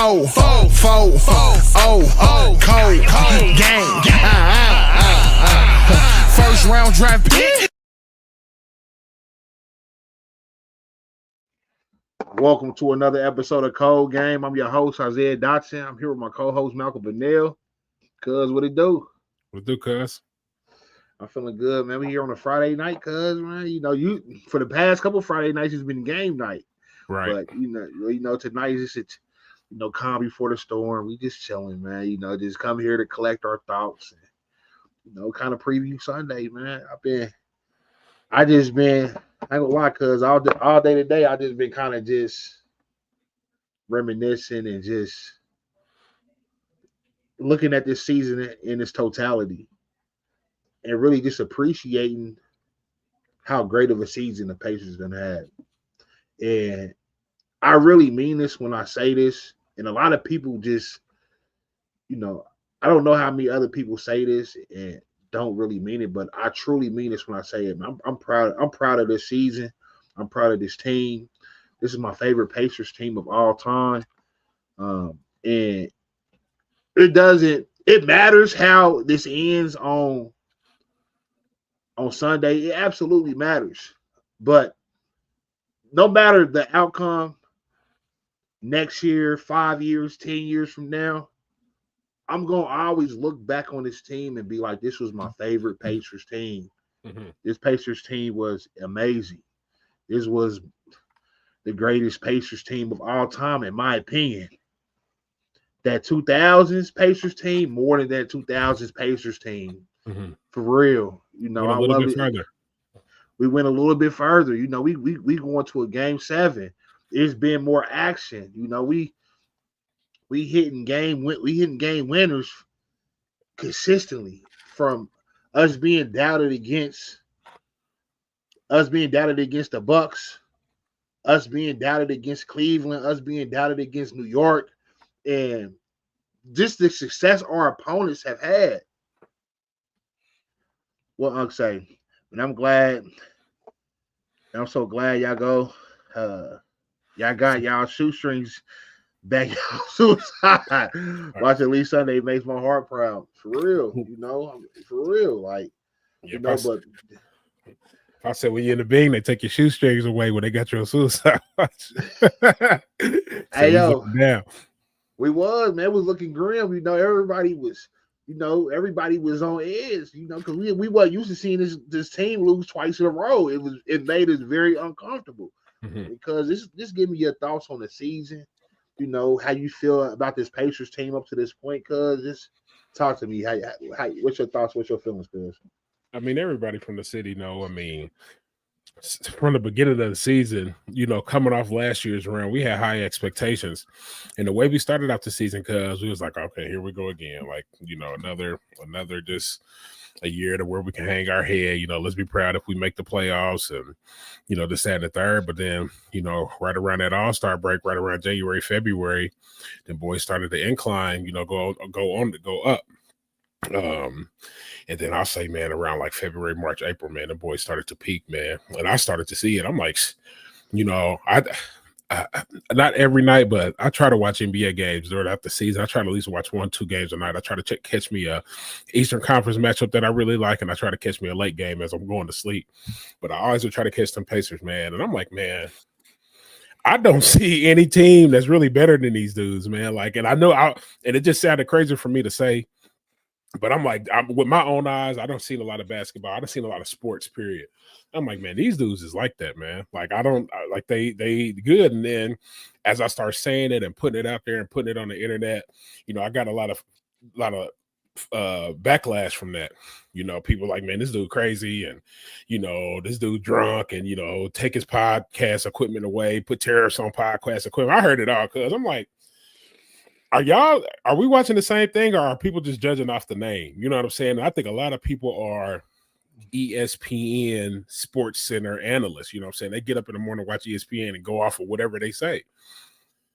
cold gang. First round draft pick. Welcome to another episode of Cold Game. I'm your host, Isaiah Dotson. I'm here with my co-host, Malcolm Bennell. Cuz, what it do? What it do, cuz? I'm feeling good, man. We here on a Friday night, cuz, man. You for the past couple Friday nights, it's been game night. Right. But, tonight is just, calm before the storm. We just chilling, man. Just come here to collect our thoughts and, kind of preview Sunday, man. I ain't gonna lie, cuz all day today, I just been kind of just reminiscing and just looking at this season in its totality and really just appreciating how great of a season the Pacers done had. And I really mean this when I say this. And a lot of people just, I don't know how many other people say this and don't really mean it, but I truly mean this when I say it. I'm proud. I'm proud of this season. I'm proud of this team. This is my favorite Pacers team of all time. And it matters how this ends on Sunday. It absolutely matters. But no matter the outcome next year, 5 years, 10 years from now, I'm going to always look back on this team and be like, this was my favorite Pacers team. Mm-hmm. This Pacers team was amazing. This was the greatest Pacers team of all time, in my opinion. That 2000s Pacers team, more than that 2000s Pacers team. Mm-hmm. For real. I love it. Further. We went a little bit further. We going to a game 7. There's been more action. We hitting game winners consistently, from us being doubted against the Bucks, us being doubted against Cleveland, us being doubted against New York, and just the success our opponents have had. What Unc say? And I'm so glad y'all go. Y'all got y'all shoestrings back y'all suicide. Watching Lee Sunday makes my heart proud. For real, for real. Like, but if I said when you're in the Bing, they take your shoestrings away when they got you on suicide. Hey, yo, we was looking grim. Everybody was on edge. Because we weren't used to seeing this team lose twice in a row. It made us very uncomfortable. Mm-hmm. Because this give me your thoughts on the season. How you feel about this Pacers team up to this point, cuz. Just talk to me. How what's your thoughts? What's your feelings, cuz? I mean, everybody from the city know. I mean, from the beginning of the season, coming off last year's run, we had high expectations. And the way we started out the season, cuz, we was like, okay, here we go again. Like, another just a year to where we can hang our head. Let's be proud if we make the playoffs and, this, that, and the third. But then, right around that All-Star break, right around January, February, the boys started to incline, go up. And then I'll say, man, around like February, March, April, man, the boys started to peak, man. And I started to see it. I'm like, I not every night, but I try to watch NBA games throughout the season. I try to at least watch 1-2 games a night. I try to catch me a Eastern Conference matchup that I really like, and I try to catch me a late game as I'm going to sleep. But I always would try to catch some Pacers, man. And I'm like, man, I don't see any team that's really better than these dudes, man. Like, and I know, and it just sounded crazy for me to say, but I'm like, with my own eyes, I don't see a lot of basketball. I don't see a lot of sports, period. I'm like, man, these dudes is like that, man. Like, they good. And then as I start saying it and putting it out there and putting it on the internet, I got a lot of backlash from that. People like, man, this dude crazy, and this dude drunk, and take his podcast equipment away, put tariffs on podcast equipment. I heard it all, cuz I'm like, are we watching the same thing, or are people just judging off the name? You know what I'm saying? I think a lot of people are ESPN Sports Center analysts. You know what I'm saying? They get up in the morning, watch ESPN, and go off of whatever they say.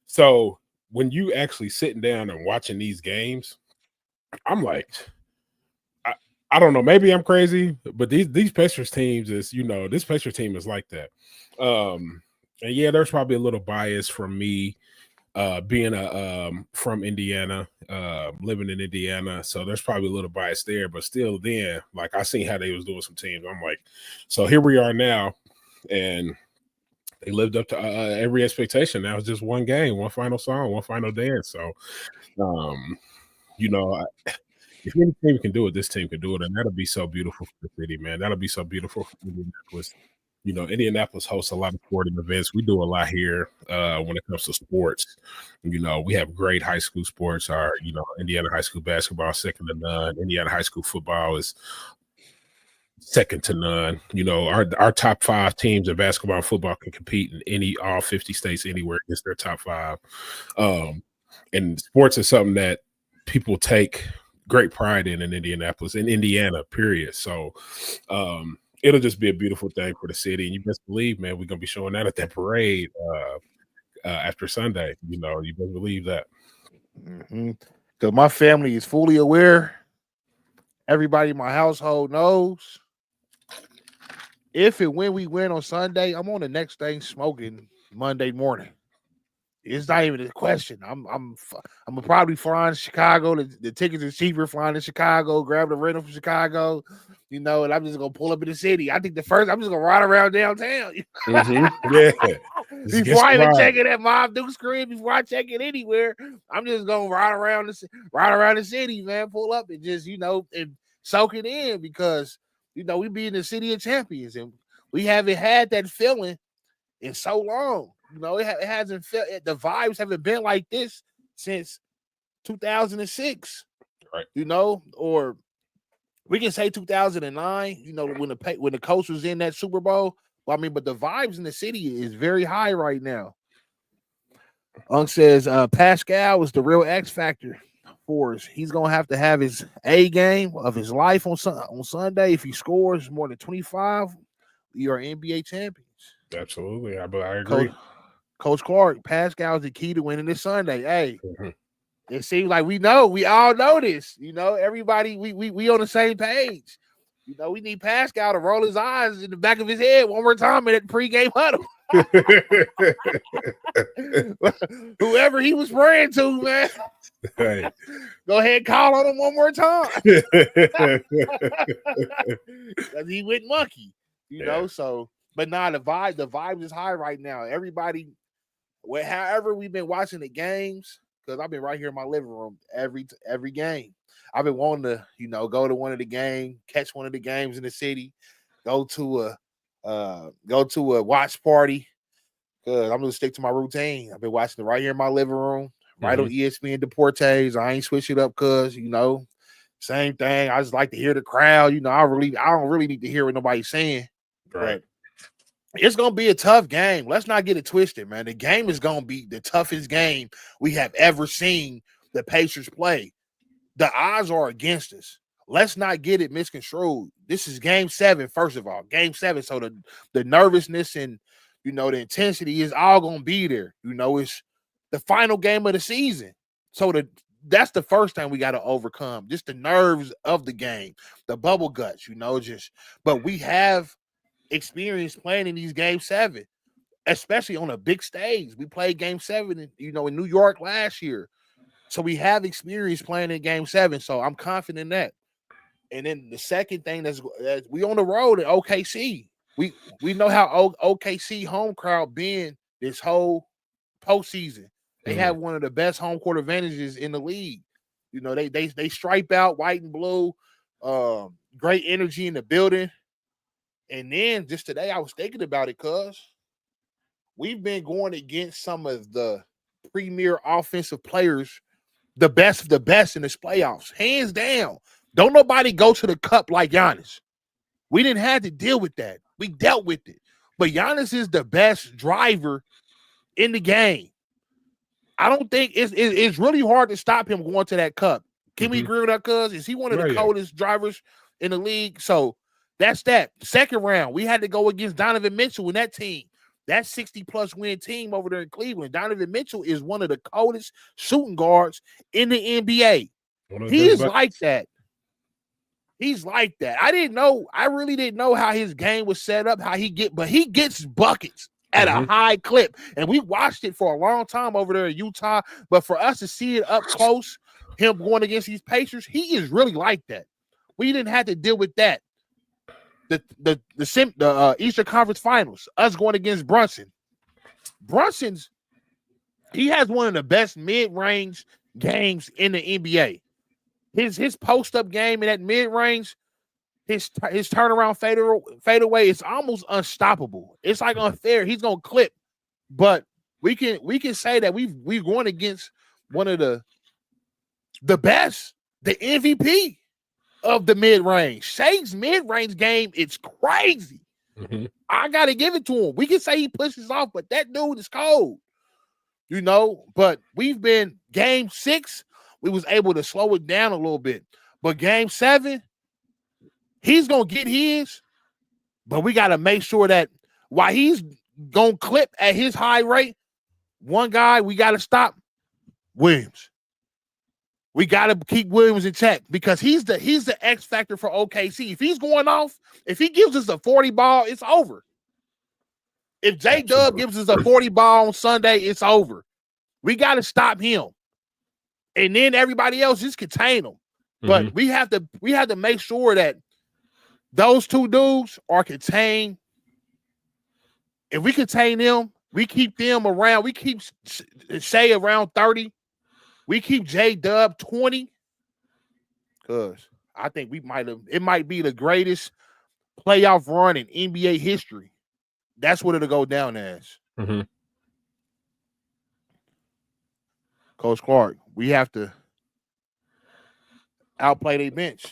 So when you actually sitting down and watching these games, I'm like, I don't know, maybe I'm crazy, but these Pacers teams is, this Pacers team is like that. And yeah, there's probably a little bias from me being from Indiana, living in Indiana, so there's probably a little bias there, but still, then like I seen how they was doing some teams. I'm like, so here we are now, and they lived up to every expectation. Now it's just one game, one final song, one final dance. So, you know, if any team can do it, this team can do it, and that'll be so beautiful for the city, man. That'll be so beautiful for Indianapolis. You know, Indianapolis hosts a lot of sporting events. We do a lot here when it comes to sports. You know, we have great high school sports. Our, you know, Indiana high school basketball second to none. Indiana high school football is second to none. You know, our top 5 teams in basketball and football can compete in all 50 states anywhere against their top 5. And sports is something that people take great pride in Indianapolis, in Indiana, period. So it'll just be a beautiful thing for the city. And you best believe, man, we're gonna be showing that at that parade after Sunday. You know, you best believe that. Because my family is fully aware. Everybody in my household knows. If and when we win on Sunday, I'm on the next thing smoking Monday morning. It's not even a question. I'm probably flying to Chicago. The tickets are cheaper flying to Chicago, grab the rental from Chicago, you know, and I'm just gonna pull up in the city. I think the first I'm just gonna ride around downtown. Yeah. Before I even check it at Mob Duke's crib, before I check it anywhere, I'm just gonna ride around the city, man. Pull up and just, you know, and soak it in, because, you know, we be in the city of champions and we haven't had that feeling in so long. You know, it hasn't felt, the vibes haven't been like this since 2006. Right. You know, or we can say 2009, you know, when the coach was in that Super Bowl. Well, I mean, but the vibes in the city is very high right now. Unk says Pascal is the real X factor for us. He's gonna have to have his A game of his life on Sunday. If he scores more than 25, we are NBA champions. Absolutely, I agree. Coach Clark, Pascal is the key to winning this Sunday. Hey, it seems like we all know this. You know, everybody, we on the same page. You know, we need Pascal to roll his eyes in the back of his head one more time in that pregame huddle. Whoever he was praying to, man. Hey. Go ahead and call on him one more time. Because he went monkey, you know, so. But nah, the vibe is high right now. Everybody, however we've been watching the games, because I've been right here in my living room every game. I've been wanting to, you know, go to one of the games, catch one of the games in the city, go to a watch party. Because I'm gonna stick to my routine. I've been watching it right here in my living room, right on ESPN Deportes. I ain't switch it up because, you know, same thing. I just like to hear the crowd. You know, I don't really need to hear what nobody's saying. Right. But it's going to be a tough game. Let's not get it twisted, man. The game is going to be the toughest game we have ever seen the Pacers play. The odds are against us. Let's not get it misconstrued. This is game 7, first of all. Game 7. So the nervousness and, you know, the intensity is all going to be there. You know, it's the final game of the season. So that's the first thing we got to overcome. Just the nerves of the game, the bubble guts, you know, but we have experience playing in these game 7, especially on a big stage. We played game 7, you know, in New York last year. So we have experience playing in game 7. So I'm confident in that. And then the second thing that's we on the road at OKC. We know how OKC home crowd been this whole postseason. They have one of the best home court advantages in the league. You know, they stripe out white and blue, great energy in the building. And then just today, I was thinking about it, cuz we've been going against some of the premier offensive players, the best of the best in this playoffs, hands down. Don't nobody go to the cup like Giannis. We didn't have to deal with that. We dealt with it. But Giannis is the best driver in the game. I don't think it's really hard to stop him going to that cup. Can we agree with that, cuz? Is he one of the coldest drivers in the league? So that's that. Second round, we had to go against Donovan Mitchell in that team. That 60-plus win team over there in Cleveland. Donovan Mitchell is one of the coldest shooting guards in the NBA. He's like that. He's like that. I really didn't know how his game was set up, but he gets buckets at a high clip. And we watched it for a long time over there in Utah. But for us to see it up close, him going against these Pacers, he is really like that. We didn't have to deal with that. The Eastern Conference Finals, us going against Brunson. He has one of the best mid-range games in the NBA. His post-up game in that mid-range, his turnaround fadeaway is almost unstoppable. It's like unfair. He's gonna clip, but we can say that we're going against one of the best, the MVP of the mid-range. Shai's mid-range game, it's crazy. Mm-hmm. I gotta give it to him. We can say he pushes off, but that dude is cold. But we've been game 6, we was able to slow it down a little bit. But game 7, he's gonna get his, but we gotta make sure that while he's gonna clip at his high rate, one guy we gotta stop, Williams. We gotta keep Williams in check because he's the X factor for OKC. If he's going off, if he gives us a 40 ball, it's over. If J-Dub gives us a 40 ball on Sunday, it's over. We got to stop him. And then everybody else just contain them. But we have to make sure that those two dudes are contained. If we contain them, we keep them around. We keep Shai around 30. We keep J-Dub 20. Because I think it might be the greatest playoff run in NBA history. That's what it'll go down as. Mm-hmm. Coach Clark, we have to outplay their bench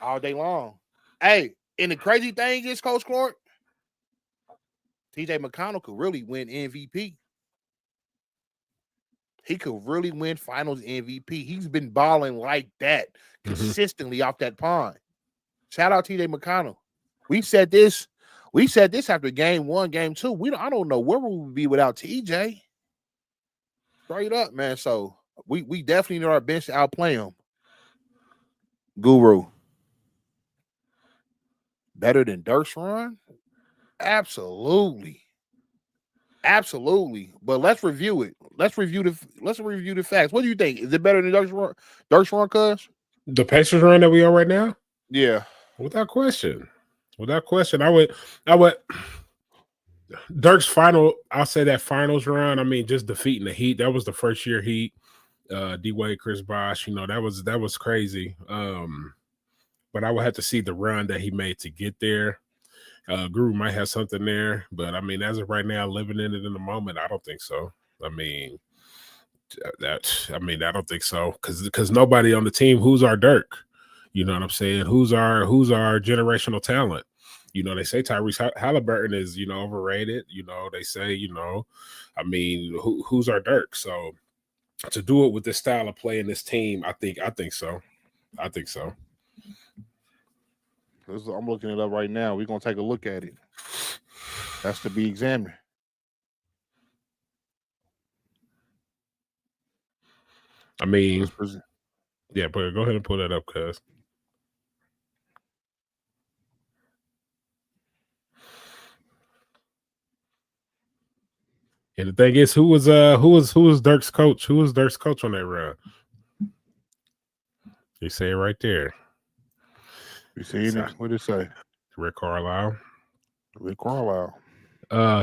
all day long. Hey, and the crazy thing is, Coach Clark, TJ McConnell could really win MVP. He could really win Finals MVP. He's been balling like that consistently off that pond. Shout out TJ McConnell. We said this after game 1, game 2. I don't know where we would be without TJ. Straight up, man. So we definitely need our bench to outplay him. Guru. Better than Dirk's run? Absolutely. Absolutely. But let's review it. Let's review the facts. What do you think? Is it better than Dirk's run, cuz? The Pacers run that we are right now? Yeah. Without question. I would Dirk's I'll say that finals run. I mean, just defeating the Heat. That was the first year Heat. D-Wade, Chris Bosh, that was crazy. But I would have to see the run that he made to get there. Guru might have something there, but I mean, as of right now, living in it in the moment, I don't think so. I don't think so because nobody on the team. Who's our Dirk? You know what I'm saying? Who's our generational talent? They say Tyrese Haliburton is overrated. They say who's our Dirk? So to do it with this style of play in this team, I think so. I'm looking it up right now. We're gonna take a look at it. That's to be examined. I mean, yeah, but go ahead and pull that up, cuz. And the thing is, who was Dirk's coach? Who was Dirk's coach on that run? They say it right there. You see it? What did it say? Rick Carlisle.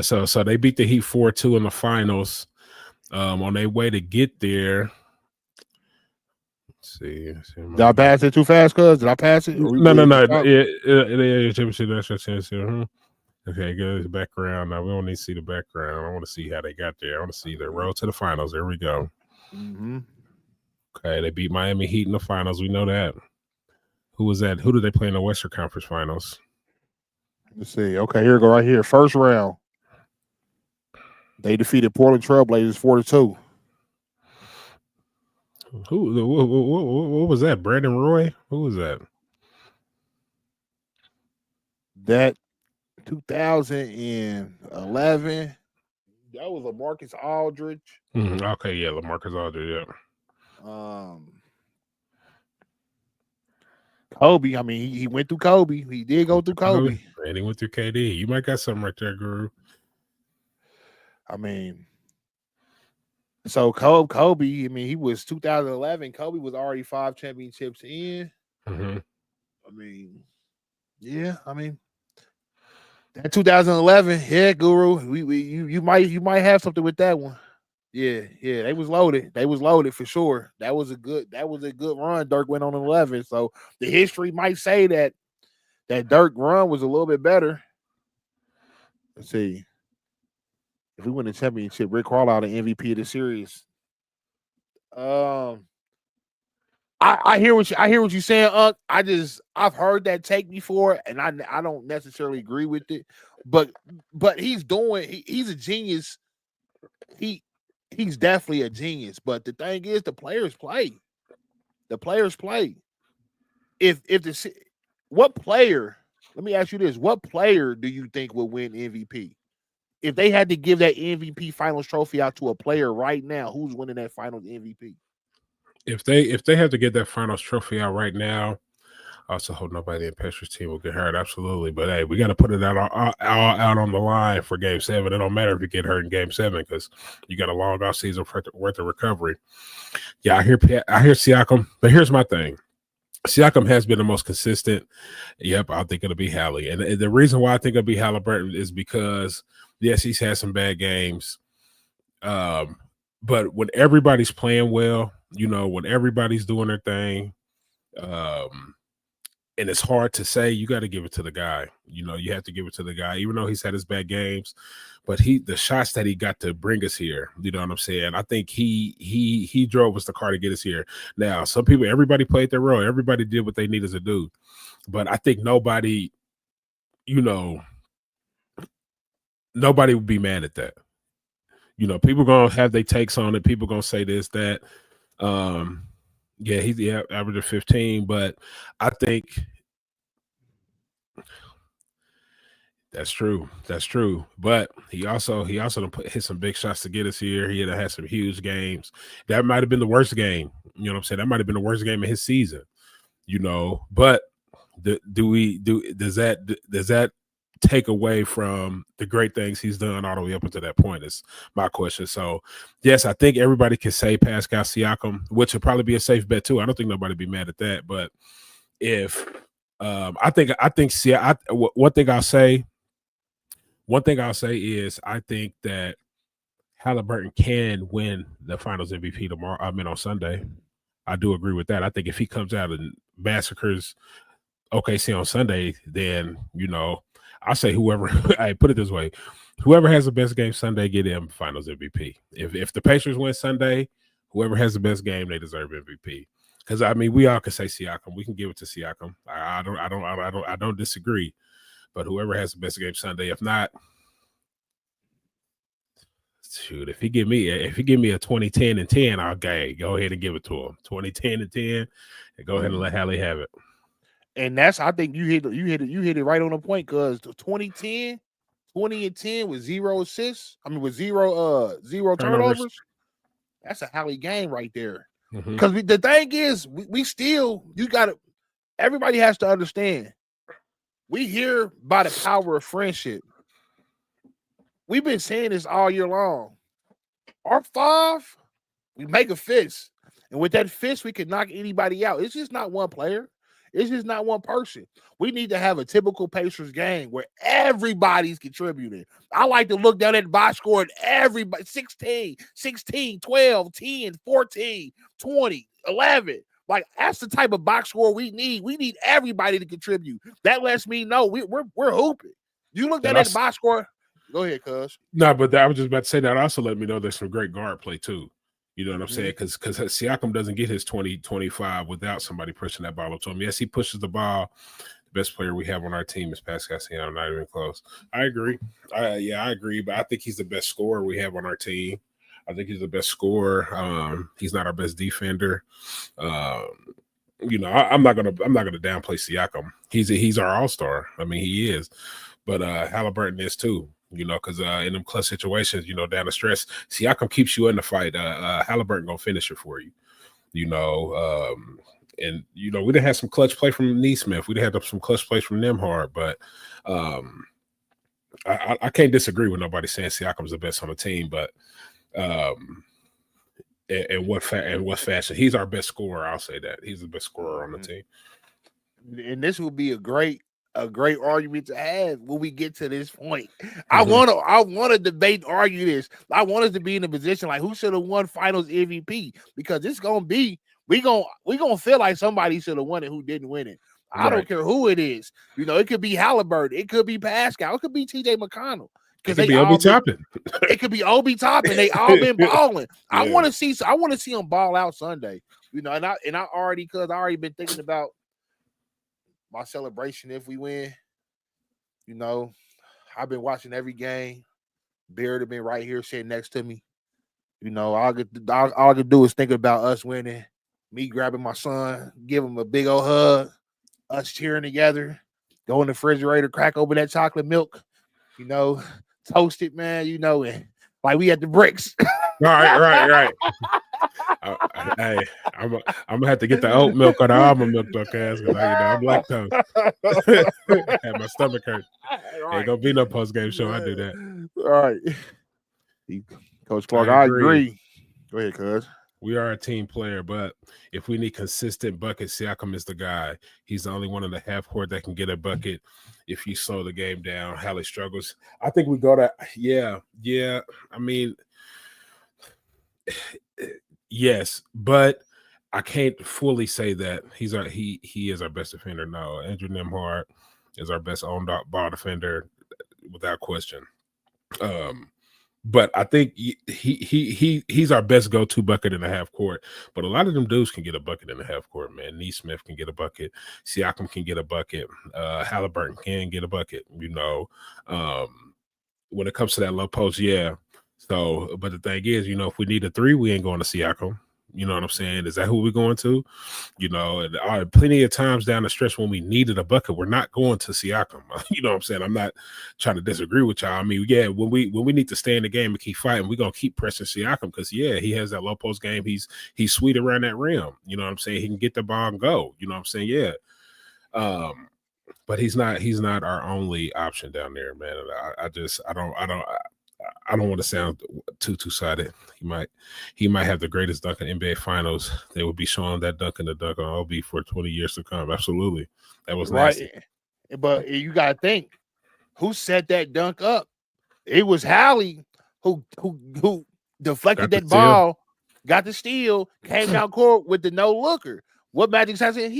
So they beat the Heat 4-2 in the finals. On their way to get there. Let's see. Did I pass it too fast, cuz? Did I pass it? No. Okay, good. Background. Now we don't need to see the background. I want to see how they got there. I want to see their road to the finals. There we go. Mm-hmm. Okay, they beat Miami Heat in the finals. We know that. Who was that? Who did they play in the Western Conference Finals? Let's see. Okay, here we go right here. First round. They defeated Portland Trailblazers 4-2. What was that? Brandon Roy? Who was that? That 2011. That was LaMarcus Aldridge. Okay, yeah, LaMarcus Aldridge, yeah. Kobe. I mean, he went through Kobe. He did go through Kobe. And he went through KD. You might got something right there, Guru. I mean, so Kobe, I mean, he was 2011. Kobe was already 5 championships in. Mm-hmm. I mean, yeah, I mean, that 2011, yeah, Guru, you might have something with that one. Yeah, they was loaded. They was loaded for sure. That was a good run. Dirk went on 11, so the history might say that Dirk run was a little bit better. Let's see. If we win the championship, Rick Carlisle the MVP of the series. I hear what you're saying, Unc. I've heard that take before, and I don't necessarily agree with it, but he's a genius. He's definitely a genius. But the thing is, the players play. The players play. What player? Let me ask you this: what player do you think will win MVP? If they had to give that MVP Finals trophy out to a player right now, who's winning that Finals MVP? If they have to get that Finals trophy out right now, I also hope nobody in Pacers team will get hurt. Absolutely, but hey, we got to put it out on the line for Game 7. It don't matter if you get hurt in Game 7 because you got a long off season worth of recovery. Yeah, I hear Siakam, but here's my thing. Siakam has been the most consistent. Yep, I think it'll be Hallie. And the reason why I think it'll be Haliburton is because, yes, he's had some bad games. But when everybody's playing well, when everybody's doing their thing, and it's hard to say, you got to give it to the guy. You have to give it to the guy, even though he's had his bad games. But the shots that he got to bring us here, you know what I'm saying? I think he drove us the car to get us here. Now, everybody played their role. Everybody did what they needed to do. But I think nobody would be mad at that. People going to have their takes on it. People going to say this, that. Yeah, he's the average of 15, but I think that's true. That's true. But he also hit some big shots to get us here. He had some huge games. That might have been the worst game. You know what I'm saying? That might have been the worst game of his season. But does that take away from the great things he's done all the way up until that point is my question. So yes, I think everybody can say Pascal Siakam, which would probably be a safe bet too. I don't think nobody be mad at that. But if one thing I'll say is I think that Haliburton can win the Finals MVP tomorrow. On Sunday. I do agree with that. I think if he comes out and massacres OKC on Sunday, then I say whoever. I put it this way: whoever has the best game Sunday, get him Finals MVP. If the Pacers win Sunday, whoever has the best game, they deserve MVP. Because we all can say Siakam. We can give it to Siakam. I don't disagree. But whoever has the best game Sunday, if not, shoot, if he give me a 20-10 and 10, I'll go ahead and give it to him. 20-10 and 10, and go ahead and let Hallie have it. And I think you hit it right on the point, because the 20 and 10 with 0 assists. With zero turnovers. That's a Hallie game right there. Because the thing is, we still, everybody has to understand. We hear by the power of friendship. We've been saying this all year long. Our 5, we make a fist. And with that fist, we can knock anybody out. It's just not one player. It's just not one person. We need to have a typical Pacers game where everybody's contributing. I like to look down at the box score and everybody, 16, 12, 10, 14, 20, 11. Like, that's the type of box score we need. We need everybody to contribute. That lets me know we're hooping. You look down at the box score. Go ahead, cuz. No, but I was just about to say that also let me know there's some great guard play too. You know what I'm saying? Because Siakam doesn't get his 20-25 without somebody pushing that ball up to him. Yes, he pushes the ball. The best player we have on our team is Pascal Siakam. Not even close. I agree. I agree. But I think he's the best scorer we have on our team. I think he's the best scorer. He's not our best defender. I'm not gonna downplay Siakam. He's our all-star. He is. But Haliburton is too. Because in them clutch situations, down the stretch, Siakam keeps you in the fight. Haliburton gonna finish it for you. And we didn't have some clutch play from Neesmith. We didn't have some clutch plays from Nemhard, but I can't disagree with nobody saying Siakam's the best on the team, but in what fashion? He's our best scorer. I'll say that he's the best scorer on the team. And this will be a great argument to have when we get to this point. I want to debate and argue this. I want us to be in a position like who should have won Finals MVP, because it's gonna be we gonna feel like somebody should have won it who didn't win it. I don't care who it is. You know, it could be Haliburton, it could be Pascal, it could be TJ McConnell. It could be Obi Toppin. It could be Obi Toppin. They all been balling. Yeah. I want to see them ball out Sunday. You know, and I already been thinking about my celebration if we win. You know, I've been watching every game. Beard have been right here sitting next to me. You know, all I could do is think about us winning, me grabbing my son, give him a big old hug, us cheering together, go in the refrigerator, crack open that chocolate milk, you know, toast it, man, you know, and like we at the Bricks. Right. Hey, I'm gonna have to get the oat milk or the almond milk, because I'm lactose. Had my stomach hurt. Right. Ain't gonna be no post game show. I do that. All right, Coach Clark, I agree. Go ahead, cuz. We are a team player, but if we need consistent buckets, Siakam is the guy. He's the only one in the half court that can get a bucket. If you slow the game down, Hallie struggles. I think we go to yeah. I mean, yes, but I can't fully say that he is our best defender. No, Andrew Nembhard is our best on ball defender without question. But I think he's our best go-to bucket in the half court. But a lot of them dudes can get a bucket in the half court, man. Neesmith can get a bucket. Siakam can get a bucket. Haliburton can get a bucket, you know. When it comes to that low post, yeah. So, but the thing is, you know, if we need a three, we ain't going to Siakam. You know what I'm saying? Is that who we're going to? You know, and plenty of times down the stretch when we needed a bucket, we're not going to Siakam. You know what I'm saying? I'm not trying to disagree with y'all. I mean, yeah, when we need to stay in the game and keep fighting, we're gonna keep pressing Siakam because yeah, he has that low post game. He's sweet around that rim. You know what I'm saying? He can get the ball and go. You know what I'm saying? Yeah. But he's not our only option down there, man. I don't want to sound too two-sided. He might have the greatest dunk in NBA Finals. They will be showing that dunk in the dunk on OB for 20 years to come. Absolutely, that was nasty. Right. But you got to think, who set that dunk up? It was Hallie who deflected that ball, got the steal, came down court with the no looker. What Magic said? That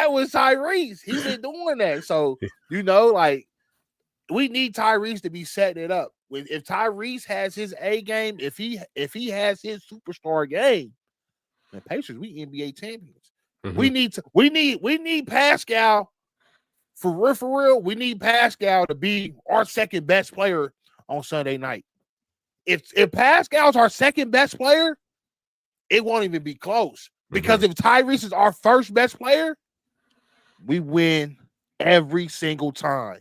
was Tyrese. He's been doing that. So, you know, like, we need Tyrese to be setting it up. If Tyrese has his A game, if he has his superstar game, the Pacers, we NBA champions. Mm-hmm. We need Pascal for real. We need Pascal to be our second best player on Sunday night. If Pascal's our second best player, it won't even be close. Because if Tyrese is our first best player, we win every single time.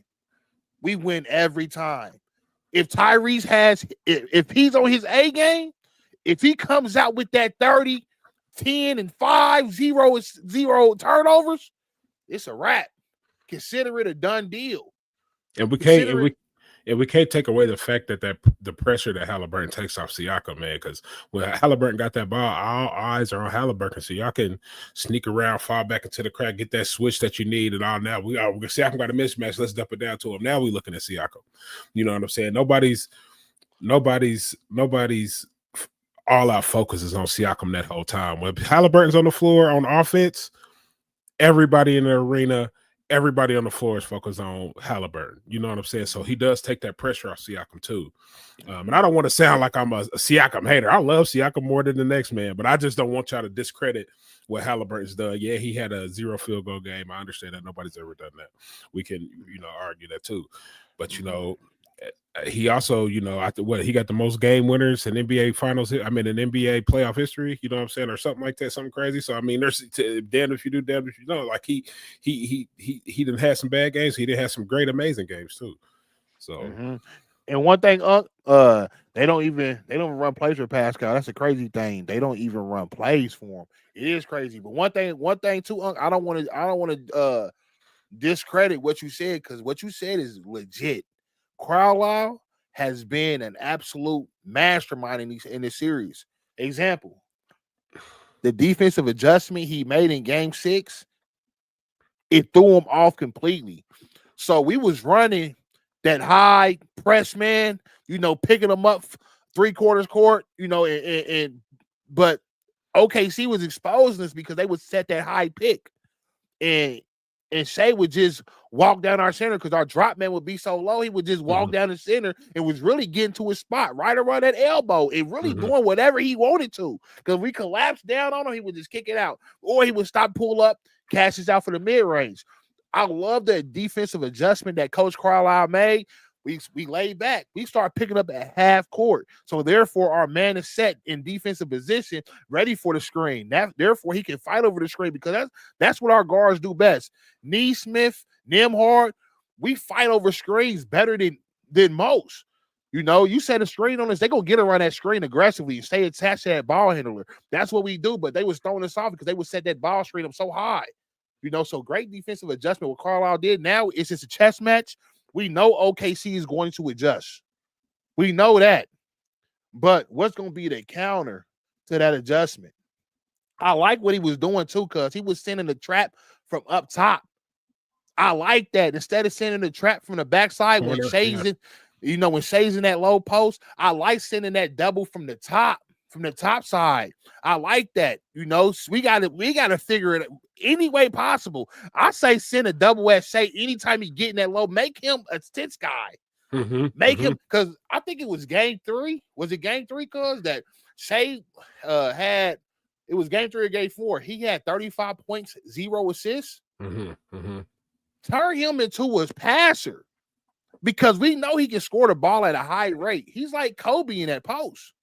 We win every time. If Tyrese if he's on his A game, if he comes out with that 30, 10, and 5, 0 turnovers, it's a wrap. Consider it a done deal. And we can't take away the fact that the pressure that Haliburton takes off Siakam, man, because when Haliburton got that ball, all eyes are on Haliburton. So y'all can sneak around, fall back into the crack, get that switch that you need, and all. Now Siakam got a mismatch. Let's dump it down to him. Now we looking at Siakam. You know what I'm saying? Nobody's all out focus is on Siakam that whole time. When Haliburton's on the floor on offense, everybody in the arena, everybody on the floor is focused on Haliburton. You know what I'm saying? So he does take that pressure off Siakam too. And I don't want to sound like I'm a Siakam hater. I love Siakam more than the next man, but I just don't want y'all to discredit what Haliburton's done. Yeah, he had a 0 field goal game. I understand that nobody's ever done that. We can, argue that too. But, he also, he got the most game winners in NBA finals. I mean, in NBA playoff history, you know what I'm saying, or something like that, something crazy. So I mean, there's damn if you do, damn if you don't. Like he didn't have some bad games. He did have some great, amazing games too. So, and one thing, they don't even run plays for Pascal. That's a crazy thing. They don't even run plays for him. It is crazy. But one thing too, I don't want to discredit what you said because what you said is legit. Carlisle has been an absolute mastermind in this series. Example, the defensive adjustment he made in Game 6, it threw him off completely. So we was running that high press man, picking them up 3/4 court, but OKC was exposing us because they would set that high pick, and Shea would just walk down our center because our drop man would be so low. He would just walk down the center and was really getting to his spot right around that elbow and really doing whatever he wanted to. Because we collapsed down on him, he would just kick it out, or he would stop, pull up, cashes out for the mid range. I love the defensive adjustment that Coach Carlisle made. We laid back. We start picking up at half court. So therefore, our man is set in defensive position, ready for the screen. Therefore, he can fight over the screen because that's what our guards do best. Neesmith, Nembhard, we fight over screens better than most. You set a screen on us, they're going to get around that screen aggressively and stay attached to that ball handler. That's what we do, but they was throwing us off because they would set that ball screen up so high. So great defensive adjustment what Carlisle did. Now it's just a chess match. We know OKC is going to adjust. We know that. But what's going to be the counter to that adjustment? I like what he was doing too, because he was sending the trap from up top. I like that. Instead of sending the trap from the backside when Shay's when Shay's in that low post, I like sending that double from the top side. I like that. We gotta figure it any way possible. I say send a double at Shea anytime he get in that low. Make him a stitch guy. Make him, because I think it was Game 3. Was it Game 3? Cause that Shea had, it was Game 3 or Game 4. He had 35 points, 0 assists. Turn him into a passer because we know he can score the ball at a high rate. He's like Kobe in that post.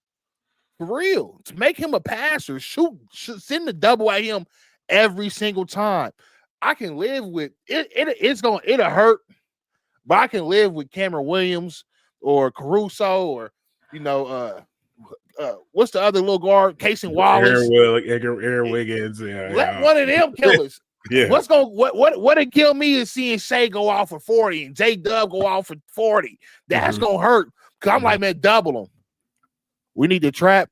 For real. To make him a passer, send the double at him every single time. I can live with it. It'll hurt, but I can live with Cameron Williams or Caruso or what's the other little guard? Casey Wallace, Aaron Wiggins. Let one of them kill us. Yeah. What'll kill me is seeing Shea go off for 40 and J Dub go off for 40. That's gonna hurt. Cause I'm like, man, double them. We need to trap.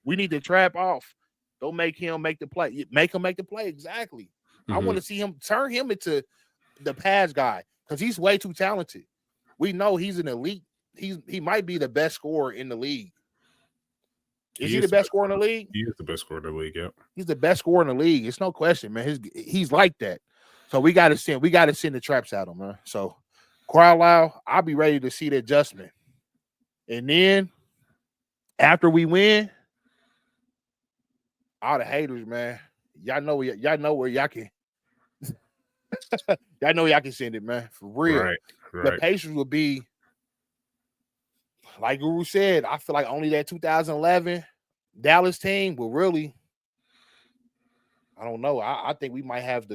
We need to trap off. Don't make him make the play. Make him make the play. Exactly. I want to see him turn him into the pass guy because he's way too talented. We know he's an elite. He might be the best scorer in the league. Is he the best scorer in the league? He is the best scorer in the league. Yeah. He's the best scorer in the league. It's no question, man. He's like that. So we got to send the traps at him, man. So Carlisle, I'll be ready to see the adjustment. And then after we win, all the haters, man, y'all know where y'all can y'all know y'all can send it, man. For real. Right. The Pacers will be, like Guru said, I feel like only that 2011 Dallas team will really, I don't know. I think we might have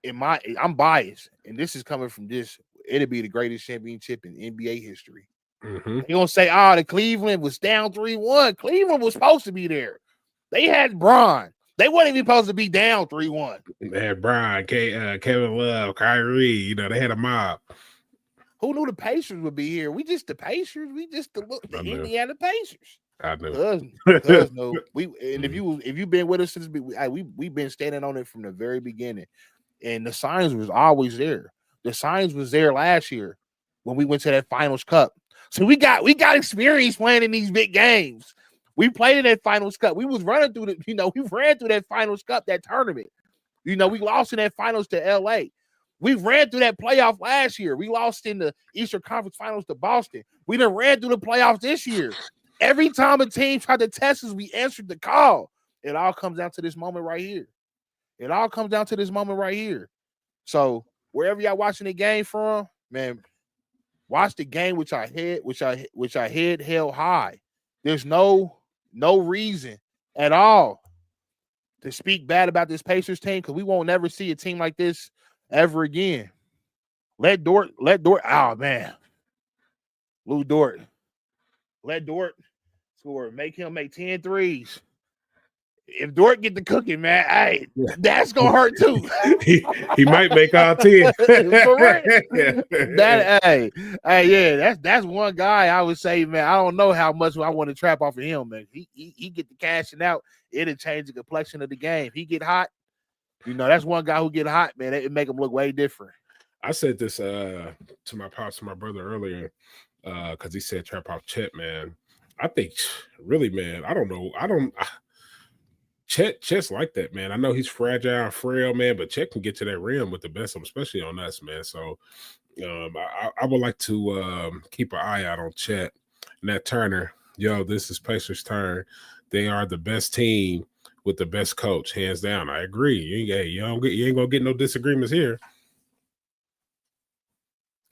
I'm biased, and this is coming from this. It'll be the greatest championship in NBA history. You're going to say, the Cleveland was down 3-1. Cleveland was supposed to be there. They had Bron. They weren't even supposed to be down 3-1. They had Bron, Kevin Love, Kyrie. They had a mob. Who knew the Pacers would be here? We just the Pacers. We just the Indiana Pacers. I knew. No. And if you've been with us since we've been standing on it from the very beginning, and the signs was always there. The signs was there last year when we went to that Finals Cup. So we got experience playing in these big games. We played in that Finals Cup. We was running through we ran through that Finals Cup, that tournament. We lost in that Finals to LA. We ran through that playoff last year. We lost in the Eastern Conference Finals to Boston. We done ran through the playoffs this year. Every time a team tried to test us, we answered the call. It all comes down to this moment right here. So wherever y'all watching the game from, man, watch the game with our head held high. There's no reason at all to speak bad about this Pacers team because we won't never see a team like this ever again. Let Dort. Oh man, Lou Dort. Let Dort score. Make him make 10 threes. if Dort get the cooking, man, hey, that's gonna hurt too. he might make all 10. For real. That's one guy I would say, man. I don't know how much I want to trap off of him, man. He get the cashing out, it'll change the complexion of the game. He get hot, that's one guy who get hot, man. It make him look way different. I said this to my brother earlier, because he said trap off Chet, man. I think really, man, I don't know. Chet's like that, man. I know he's fragile and frail, man, but Chet can get to that rim with the best of them, especially on us, man. So I would like to keep an eye out on Chet. And that Turner, this is Pacers' turn. They are the best team with the best coach, hands down. I agree. You ain't gonna get no disagreements here.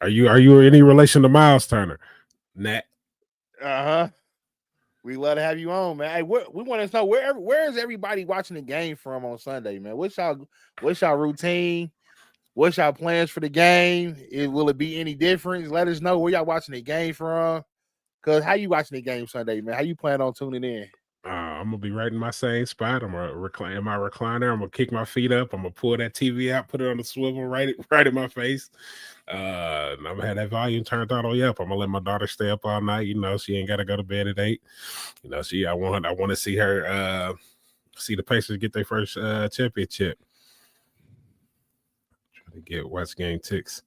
Are you any relation to Miles Turner? Nat. We love to have you on, man. Hey, we want to know where is everybody watching the game from on Sunday, man? What's y'all routine? What's y'all plans for the game? Will it be any different? Let us know where y'all watching the game from. Cause how you watching the game Sunday, man? How you plan on tuning in? I'm gonna be right in my same spot. I'm gonna recline in my recliner. I'm gonna kick my feet up. I'm gonna pull that TV out, put it on the swivel, right in my face. I'm gonna have that volume turned on. I'm gonna let my daughter stay up all night. She ain't gotta go to bed at 8. I want to see her see the Pacers get their first championship. Try to get watch game ticks.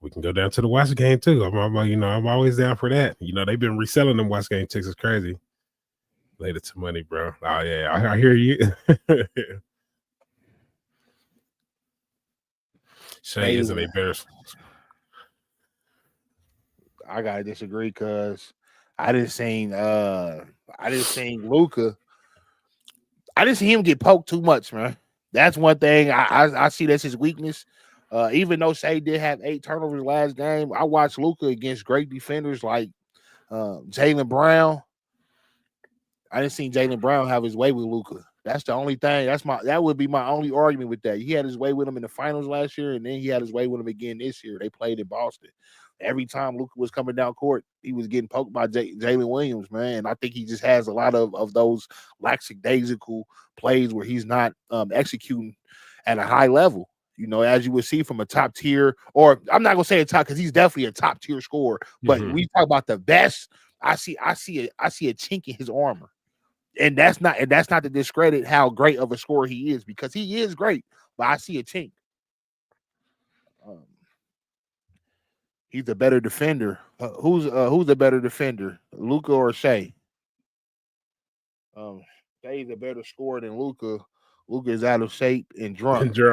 We can go down to the watch game too. I'm always down for that. They've been reselling them watch game ticks. It's crazy. Later to money, bro. Oh yeah, I hear you. Shea isn't a better. I gotta disagree because I didn't see Luka. I didn't see him get poked too much, man. That's one thing I see that's his weakness. Even though Shea did have 8 turnovers last game, I watched Luka against great defenders like Jaylen Brown. I didn't see Jaylen Brown have his way with Luka. That's the only thing. That would be my only argument with that. He had his way with him in the finals last year, and then he had his way with him again this year. They played in Boston. Every time Luka was coming down court, he was getting poked by Jalen Williams, man. I think he just has a lot of those lackadaisical plays where he's not executing at a high level. As you would see from a top tier, or I'm not gonna say a top because he's definitely a top tier scorer. But we talk about the best. I see a chink in his armor. And that's not to discredit how great of a scorer he is, because he is great, but I see a chink. He's the better defender. Who's the better defender, Luka or Shea? Shea's a better scorer than Luka. Luka is out of shape and drunk. Hey,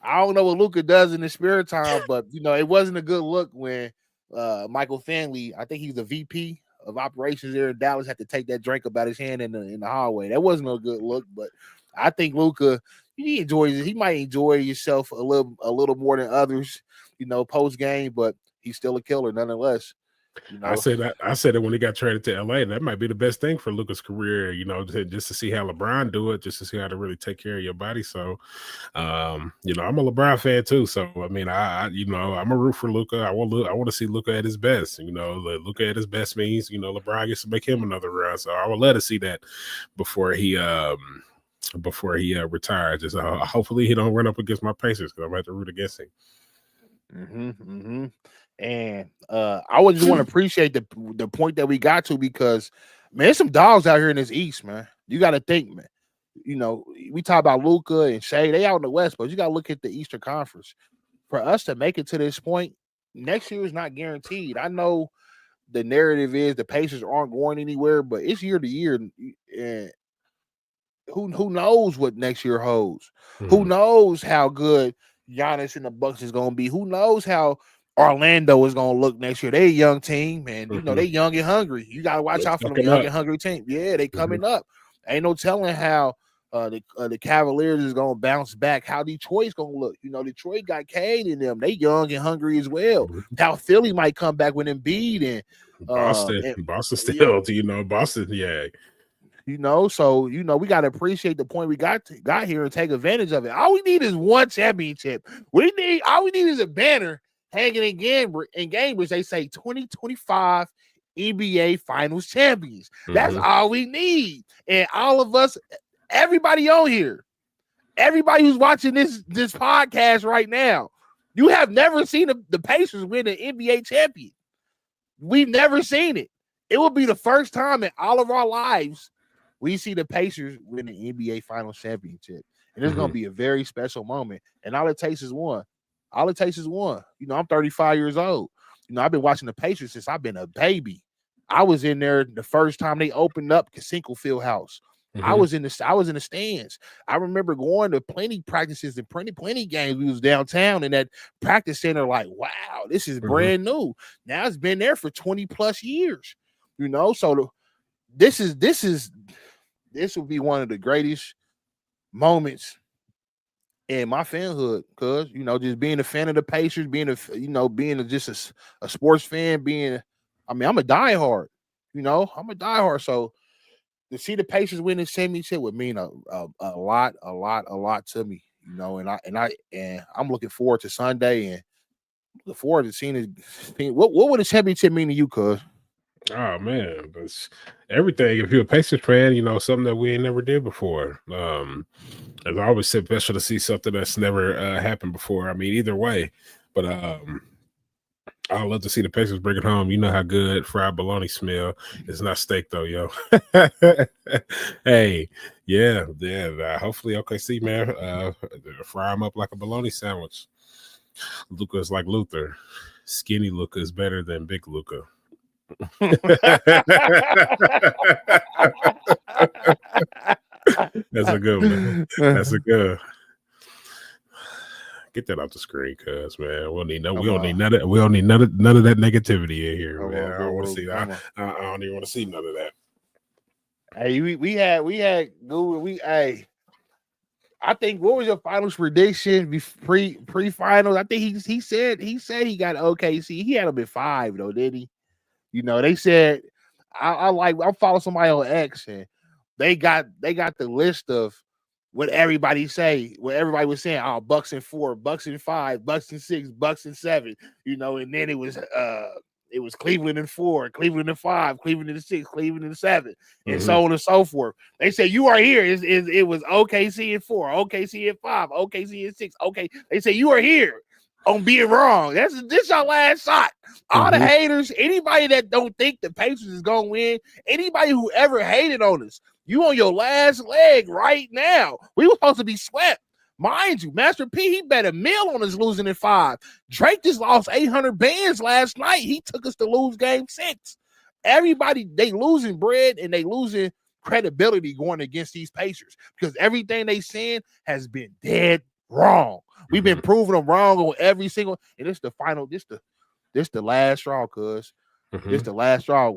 I don't know what Luka does in his spare time, but it wasn't a good look when Michael Finley, I think he's the VP of operations there in Dallas, had to take that drink about his hand in the hallway. That wasn't a good look, but I think Luka, he might enjoy himself a little more than others, post game, but he's still a killer nonetheless. I said it when he got traded to LA. That might be the best thing for Luka's career, just to see how LeBron do it, just to see how to really take care of your body. So, I'm a LeBron fan too. So, I'm a root for Luka. I want to see Luka at his best. Luka at his best means, LeBron gets to make him another run. So I would love to see that before he retires. Just hopefully he don't run up against my Pacers, because I'm about to root against him. And I would just want to appreciate the point that we got to, because, man, there's some dogs out here in this East, man. You got to think, man. We talk about Luka and Shea, they out in the West, but you got to look at the Eastern Conference. For us to make it to this point, next year is not guaranteed. I know the narrative is the Pacers aren't going anywhere, but it's year to year, and who knows what next year holds? Who knows how good Giannis and the Bucks is going to be? Who knows how Orlando is going to look next year? They a young team, man. They young and hungry. You got to watch out for them young and hungry team. Yeah, they coming up. Ain't no telling how the Cavaliers is going to bounce back, how Detroit's going to look. Detroit got Cade in them. They young and hungry as well. How Philly might come back with Embiid and Boston still, Boston, yeah. So we got to appreciate the point we got here and take advantage of it. All we need is one championship. All we need is a banner hanging in Cambridge. They say 2025 NBA Finals champions. That's all we need. And all of us, everybody on here, everybody who's watching this podcast right now, you have never seen the Pacers win an NBA champion. We've never seen it. It will be the first time in all of our lives we see the Pacers win an NBA Finals championship. And it's going to be a very special moment. And all it takes is one. All it takes is one. You know, I'm 35 years old. You know, I've been watching the Pacers since I've been a baby. I was in there the first time they opened up Casinco Fieldhouse. I was in the stands. I remember going to plenty practices and plenty games. We was downtown in that practice center, like, wow, this is brand new. Now it's been there for 20 plus years. You know, so this will be one of the greatest moments in my fanhood, cuz, you know, just being a fan of the Pacers, being just a sports fan, I'm a diehard, you know, so to see the Pacers win the championship would mean a lot to me, you know, and I'm looking forward to Sunday and looking forward to seeing it. What would a championship mean to you, cuz? Oh man, that's everything. If you're a Pacers fan, you know, something that we ain't never did before. It's always special to see something that's never happened before. I mean, either way, but I love to see the Pacers bring it home. You know how good fried bologna smell. It's not steak though, yo. Hey, yeah. Hopefully, OKC, man, fry them up like a bologna sandwich. Luka is like Luther. Skinny Luka is better than big Luka. That's a good one. That's a good. Get that off the screen, cuz, man. We don't need none of that negativity in here, man. I don't want to see that. I don't even want to see none of that. Hey, we had Google. I think, what was your finals prediction pre-finals? I think he said he got OKC. He had them at 5 though, did he? You know, they said I'm following somebody on X, and they got the list of what everybody was saying. Oh, Bucks and 4, Bucks and 5, Bucks and 6, Bucks and 7. You know, and then it was Cleveland and 4, Cleveland and 5, Cleveland and 6, Cleveland and 7, and so on and so forth. They said you are here. It was OKC and 4, OKC and 5, OKC and 6. Okay, they say you are here on being wrong. This your last shot. All the haters, anybody that don't think the Pacers is gonna win, anybody who ever hated on us, you on your last leg right now. We were supposed to be swept. Mind you, Master P, he bet $1 million on us losing in 5. Drake just lost 800 bands last night. He took us to lose game 6. Everybody, they losing bread and they losing credibility going against these Pacers because everything they saying has been dead wrong. We've been proving them wrong on every single, and it's the final, this the last straw, cuz. This the last straw.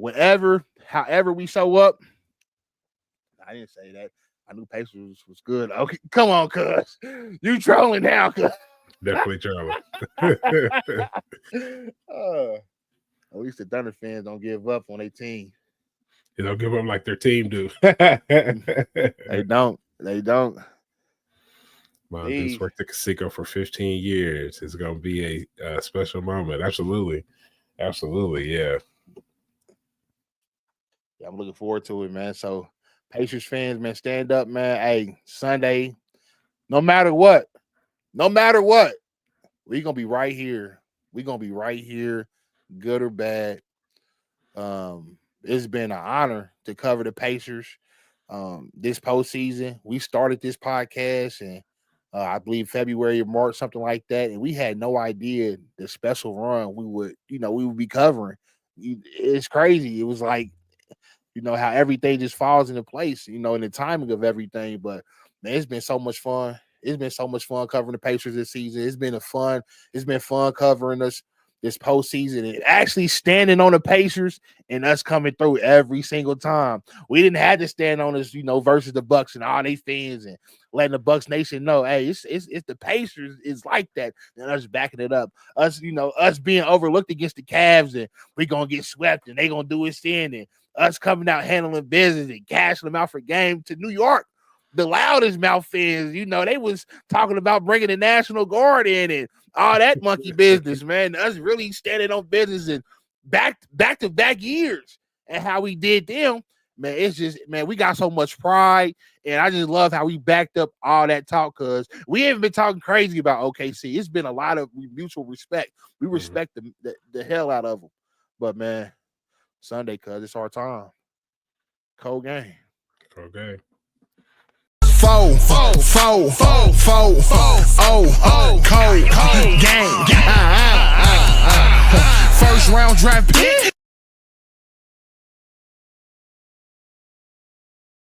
However we show up, I didn't say that. I knew Pacers was good. Okay, come on, cuz. You trolling now, cuz. Definitely trolling. At least the Thunder fans don't give up on their team. They don't give up like their team do. They don't. Mom just worked at Casinco for 15 years. It's going to be a special moment. Absolutely. Yeah. I'm looking forward to it, man. So, Pacers fans, man, stand up, man. Hey, Sunday, no matter what, we're going to be right here. We're going to be right here, good or bad. It's been an honor to cover the Pacers this postseason. We started this podcast and I believe February or March, something like that. And we had no idea the special run we would be covering. It's crazy. It was like, you know, how everything just falls into place, you know, in the timing of everything. But man, it's been so much fun. It's been so much fun covering the Pacers this season. It's been fun covering us this postseason and actually standing on the Pacers and us coming through every single time. We didn't have to stand on us, you know, versus the Bucks and all they fans and letting the Bucks Nation know, hey, it's the Pacers is like that. And us backing it up. Us being overlooked against the Cavs and we gonna get swept and they gonna do it in, and us coming out handling business and cashing them out for game to New York. The loudest mouth fans, you know, they was talking about bringing the National Guard in and all that monkey business, man. Us really standing on business and back to back years and how we did them. Man, it's just, man, we got so much pride, and I just love how we backed up all that talk because we haven't been talking crazy about OKC. It's been a lot of mutual respect. We respect the hell out of them. But, man, Sunday, cuz it's our time. Cold game. Okay. Four, cold game. First round draft pick.